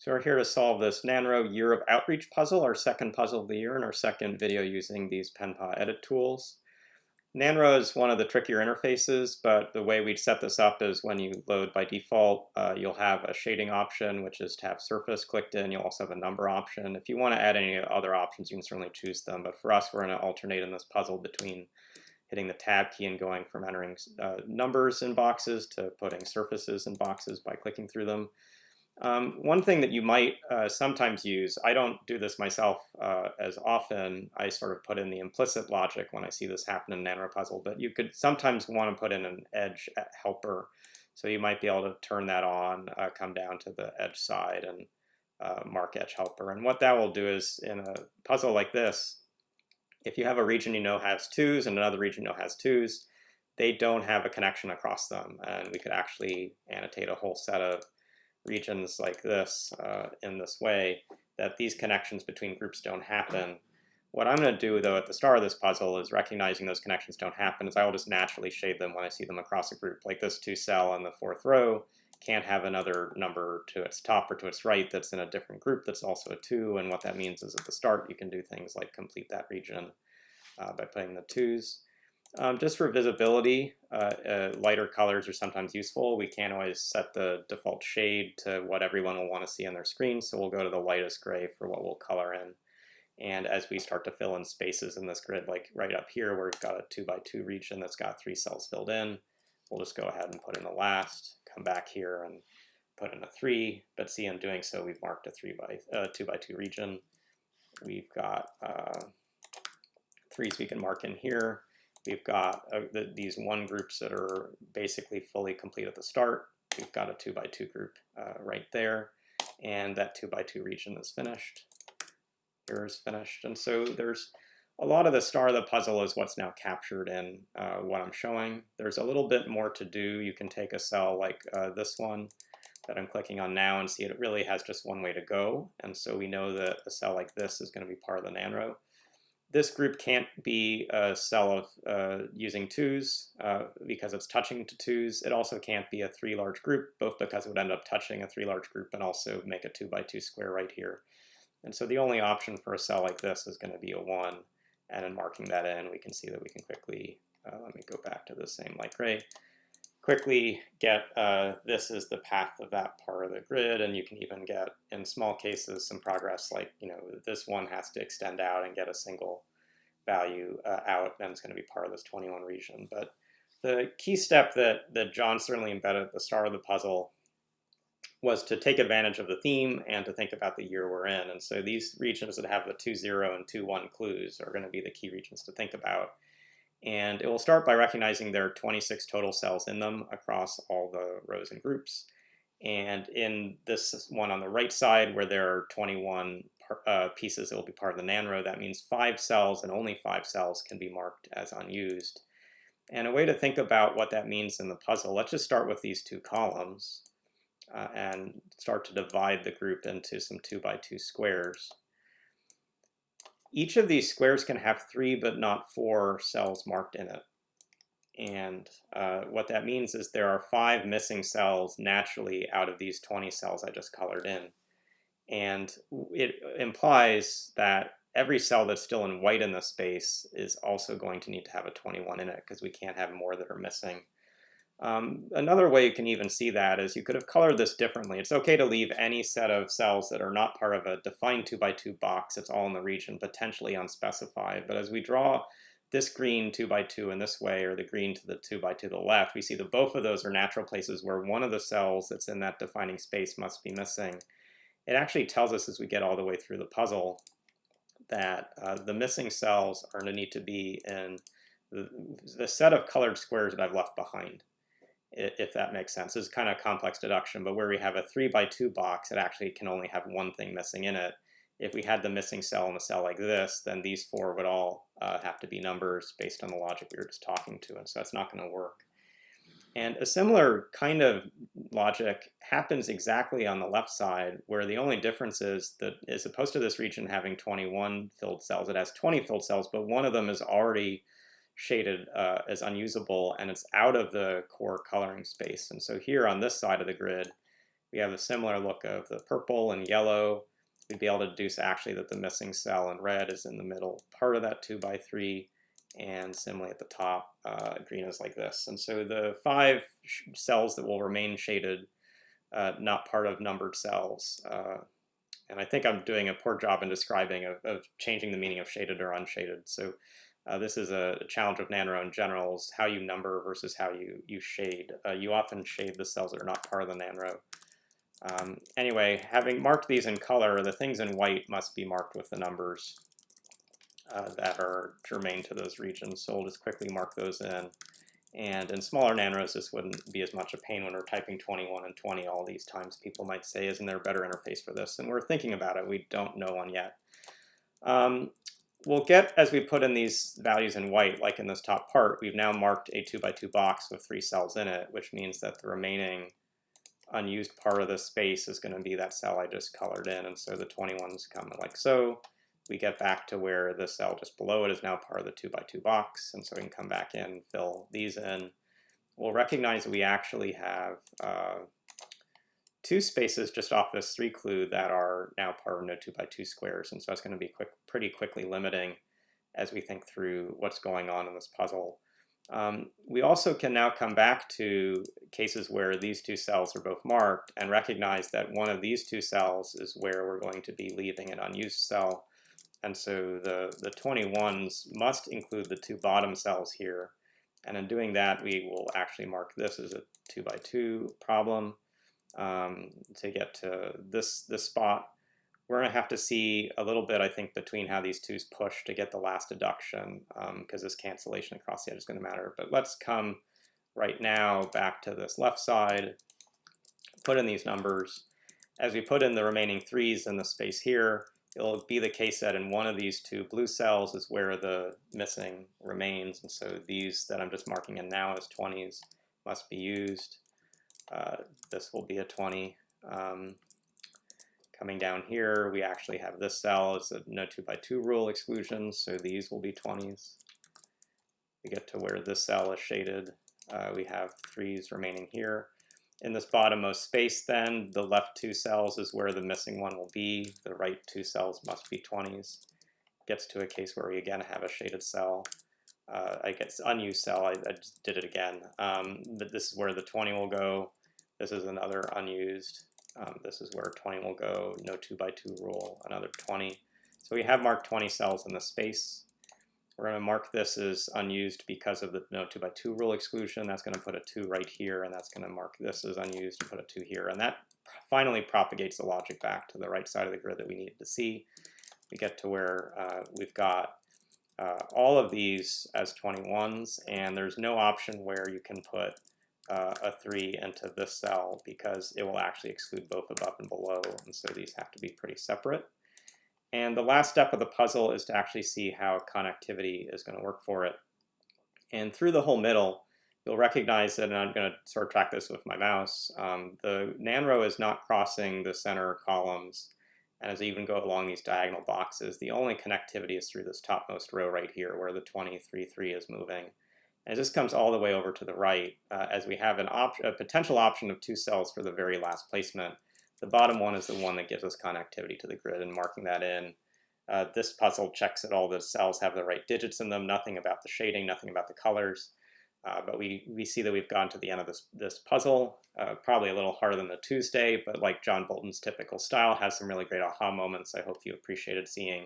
So we're here to solve this Nanro Year of Outreach puzzle, our second puzzle of the year and our second video using these PenPa edit tools. Nanro is one of the trickier interfaces, but the way we set this up is when you load by default, you'll have a shading option, which is to have surface clicked in. You'll also have a number option. If you want to add any other options, you can certainly choose them. But for us, we're going to alternate in this puzzle between hitting the tab key and going from entering numbers in boxes to putting surfaces in boxes by clicking through them. One thing that you might sometimes use, I don't do this myself as often, I sort of put in the implicit logic when I see this happen in Nanro puzzle, but you could sometimes want to put in an edge helper. So you might be able to turn that on, come down to the edge side and mark edge helper. And what that will do is in a puzzle like this, if you have a region you know has twos and another region you know has twos, they don't have a connection across them. And we could actually annotate a whole set of regions like this in this way, that these connections between groups don't happen. What I'm going to do, though, at the start of this puzzle is recognizing those connections don't happen, is I will just naturally shade them when I see them across a group. Like this 2 cell on the 4th row can't have another number to its top or to its right that's in a different group that's also a 2, and what that means is at the start you can do things like complete that region by putting the 2s. Just for visibility, lighter colors are sometimes useful. We can't always set the default shade to what everyone will want to see on their screen, so we'll go to the lightest gray for what we'll color in. And as we start to fill in spaces in this grid, like right up here where we've got a 2x2 region that's got 3 cells filled in, we'll just go ahead and put in the last, come back here and put in a 3, but see in doing so we've marked a 2x2 region. We've got 3s we can mark in here. We've got these 1 groups that are basically fully complete at the start. We've got a 2x2 group right there, and that 2x2 region is finished. Here is finished. And so there's a lot of the star of the puzzle is what's now captured in what I'm showing. There's a little bit more to do. You can take a cell like this one that I'm clicking on now and see it really has just one way to go. And so we know that a cell like this is going to be part of the Nanro. This group can't be a cell of using 2s because it's touching to 2s. It also can't be a 3 large group, both because it would end up touching a 3 large group and also make a 2x2 square right here. And so the only option for a cell like this is going to be a 1. And in marking that in, we can see that we can quickly, let me go back to the same light gray, quickly get this is the path of that part of the grid, and you can even get, in small cases, some progress like, this one has to extend out and get a single value out, and it's going to be part of this 21 region. But the key step that John certainly embedded at the start of the puzzle was to take advantage of the theme and to think about the year we're in. And so these regions that have the 2-0 and 2-1 clues are going to be the key regions to think about. And it will start by recognizing there are 26 total cells in them across all the rows and groups. And in this one on the right side, where there are 21 pieces that will be part of the Nanro, that means 5 cells and only 5 cells can be marked as unused. And a way to think about what that means in the puzzle, let's just start with these 2 columns and start to divide the group into some 2x2 squares. Each of these squares can have 3 but not 4 cells marked in it. And what that means is there are 5 missing cells naturally out of these 20 cells I just colored in. And it implies that every cell that's still in white in the space is also going to need to have a 21 in it, because we can't have more that are missing. Another way you can even see that is you could have colored this differently. It's okay to leave any set of cells that are not part of a defined 2x2 box. It's all in the region, potentially unspecified. But as we draw this green 2x2 in this way, or the green to the 2x2 to the left, we see that both of those are natural places where one of the cells that's in that defining space must be missing. It actually tells us as we get all the way through the puzzle that the missing cells are going to need to be in the set of colored squares that I've left behind, if that makes sense. It's kind of complex deduction, but where we have a 3x2 box, it actually can only have one thing missing in it. If we had the missing cell in a cell like this, then these 4 would all have to be numbers based on the logic we were just talking to, and so it's not going to work. And a similar kind of logic happens exactly on the left side, where the only difference is that as opposed to this region having 21 filled cells, it has 20 filled cells, but one of them is already shaded as unusable, and it's out of the core coloring space. And so here on this side of the grid, we have a similar look of the purple and yellow. We'd be able to deduce actually that the missing cell in red is in the middle part of that 2 by 3, and similarly at the top, green is like this. And so the 5 cells that will remain shaded, not part of numbered cells. And I think I'm doing a poor job in describing of changing the meaning of shaded or unshaded. So this is a challenge of Nanro in general, is how you number versus how you shade. You often shade the cells that are not part of the Nanro. Anyway, having marked these in color, the things in white must be marked with the numbers that are germane to those regions. So we'll just quickly mark those in. And in smaller Nanros, this wouldn't be as much a pain when we're typing 21 and 20 all these times. People might say, isn't there a better interface for this? And we're thinking about it. We don't know one yet. We'll get, as we put in these values in white, like in this top part, we've now marked a 2 by 2 box with 3 cells in it, which means that the remaining unused part of the space is going to be that cell I just colored in. And so the 21s come like so. We get back to where the cell just below it is now part of the 2 by 2 box, and so we can come back in, fill these in. We'll recognize that we actually have 2 spaces just off this 3 clue that are now part of no 2 by 2 squares, and so it's going to be pretty quickly limiting as we think through what's going on in this puzzle. We also can now come back to cases where these 2 cells are both marked and recognize that one of these 2 cells is where we're going to be leaving an unused cell. And so the 21s must include the 2 bottom cells here. And in doing that, we will actually mark this as a 2 by 2 problem. To get to this spot, we're going to have to see a little bit, I think, between how these 2's push to get the last deduction, because this cancellation across the edge is going to matter. But let's come right now back to this left side, put in these numbers. As we put in the remaining 3's in the space here, it'll be the case that in one of these 2 blue cells is where the missing remains. And so these that I'm just marking in now as 20s must be used. This will be a 20. Coming down here, we actually have this cell as a no 2 by 2 rule exclusion, so these will be 20s. We get to where this cell is shaded. We have 3's remaining here. In this bottommost space then, the left 2 cells is where the missing one will be. The right 2 cells must be 20s. Gets to a case where we again have a shaded cell. I guess unused cell, I just did it again. But this is where the 20 will go. This is another unused. This is where 20 will go, no 2 by 2 rule, another 20. So we have marked 20 cells in the space. We're going to mark this as unused because of the no 2 by 2 rule exclusion. That's going to put a 2 right here, and that's going to mark this as unused and put a 2 here. And that finally propagates the logic back to the right side of the grid that we needed to see. We get to where we've got all of these as 21s, and there's no option where you can put a 3 into this cell because it will actually exclude both above and below, and so these have to be pretty separate. And the last step of the puzzle is to actually see how connectivity is going to work for it. And through the whole middle, you'll recognize that, and I'm going to sort of track this with my mouse, the Nanro is not crossing the center columns. And as I even go along these diagonal boxes, the only connectivity is through this topmost row right here where the 23-3 is moving. And this comes all the way over to the right as we have a potential option of 2 cells for the very last placement. The bottom one is the one that gives us connectivity to the grid, and marking that in. This puzzle checks that all the cells have the right digits in them, nothing about the shading, nothing about the colors. But we see that we've gone to the end of this puzzle, probably a little harder than the Tuesday, but like John Bolton's typical style, has some really great aha moments. I hope you appreciated seeing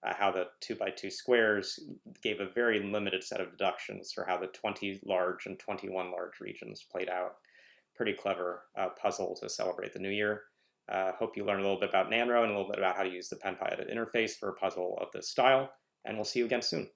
how the 2 by 2 squares gave a very limited set of deductions for how the 20 large and 21 large regions played out. Pretty clever puzzle to celebrate the new year. Hope you learned a little bit about Nanro and a little bit about how to use the PenPy edit interface for a puzzle of this style, and we'll see you again soon.